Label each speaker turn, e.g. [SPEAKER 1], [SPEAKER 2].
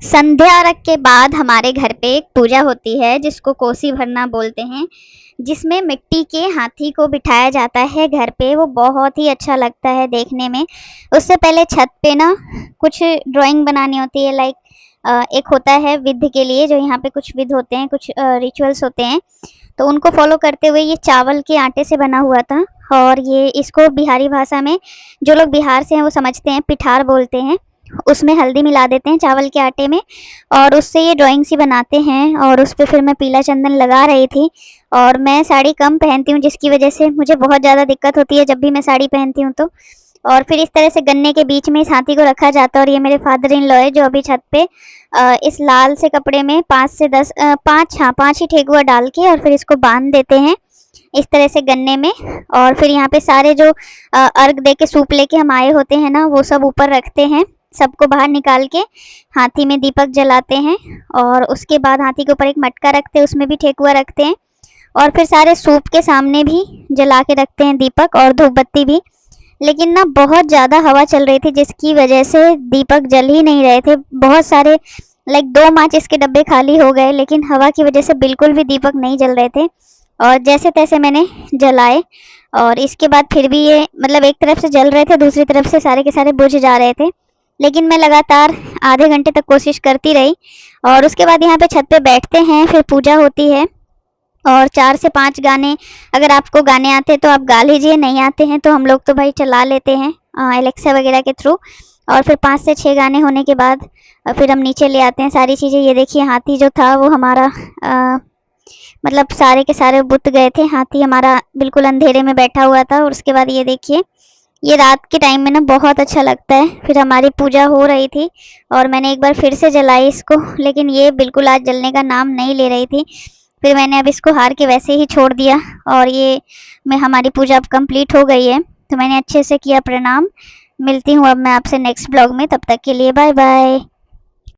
[SPEAKER 1] संध्या अर्घ के बाद हमारे घर पे एक पूजा होती है जिसको कोसी भरना बोलते हैं, जिसमें मिट्टी के हाथी को बिठाया जाता है घर पे। वो बहुत ही अच्छा लगता है देखने में। उससे पहले छत पे ना कुछ ड्राइंग बनानी होती है, लाइक एक होता है विधि के लिए, जो यहाँ पे कुछ विध होते हैं, कुछ रिचुअल्स होते हैं, तो उनको फॉलो करते हुए ये चावल के आटे से बना हुआ था। और ये इसको बिहारी भाषा में, जो लोग बिहार से हैं वो समझते हैं, पिठार बोलते हैं। उसमें हल्दी मिला देते हैं चावल के आटे में, और उससे ये ड्राइंग सी बनाते हैं। और उस पर फिर मैं पीला चंदन लगा रही थी। और मैं साड़ी कम पहनती हूँ, जिसकी वजह से मुझे बहुत ज़्यादा दिक्कत होती है जब भी मैं साड़ी पहनती हूँ तो। और फिर इस तरह से गन्ने के बीच में इस हाथी को रखा जाता है। और ये मेरे फादर इन लॉ है जो अभी छत पे इस लाल से कपड़े में 5 से 10 5 ही ठेकुआ डाल के और फिर इसको बांध देते हैं इस तरह से गन्ने में। और फिर यहाँ पे सारे जो अर्घ दे के सूप लेके हम आए होते हैं ना, वो सब ऊपर रखते हैं। सबको बाहर निकाल के हाथी में दीपक जलाते हैं। और उसके बाद हाथी के ऊपर एक मटका रखते हैं, उसमें भी ठेकुआ रखते हैं। और फिर सारे सूप के सामने भी जला के रखते हैं दीपक और धूप बत्ती भी। लेकिन ना बहुत ज़्यादा हवा चल रही थी, जिसकी वजह से दीपक जल ही नहीं रहे थे। बहुत सारे लाइक 2 माचिस के डब्बे खाली हो गए, लेकिन हवा की वजह से बिल्कुल भी दीपक नहीं जल रहे थे। और जैसे तैसे मैंने जलाए। और इसके बाद फिर भी ये मतलब एक तरफ से जल रहे थे, दूसरी तरफ से सारे के सारे बुझ जा रहे थे। लेकिन मैं लगातार आधे घंटे तक कोशिश करती रही। और उसके बाद यहाँ पे छत पे बैठते हैं, फिर पूजा होती है। और 4 से 5 गाने, अगर आपको गाने आते हैं तो आप गा लीजिए, नहीं आते हैं तो हम लोग तो भाई चला लेते हैं एलेक्सा वगैरह के थ्रू। और फिर 5 से 6 गाने होने के बाद फिर हम नीचे ले आते हैं सारी चीज़ें। ये देखिए हाथी जो था वो हमारा मतलब सारे के सारे बुत गए थे। हाथी हमारा बिल्कुल अंधेरे में बैठा हुआ था। और उसके बाद ये देखिए, ये रात के टाइम में ना बहुत अच्छा लगता है। फिर हमारी पूजा हो रही थी और मैंने एक बार फिर से जलाई इसको, लेकिन ये बिल्कुल आज जलने का नाम नहीं ले रही थी। फिर मैंने अब इसको हार के वैसे ही छोड़ दिया। और ये मैं हमारी पूजा अब कंप्लीट हो गई है, तो मैंने अच्छे से किया। प्रणाम। मिलती हूँ अब मैं आपसे नेक्स्ट ब्लॉग में, तब तक के लिए बाय बाय।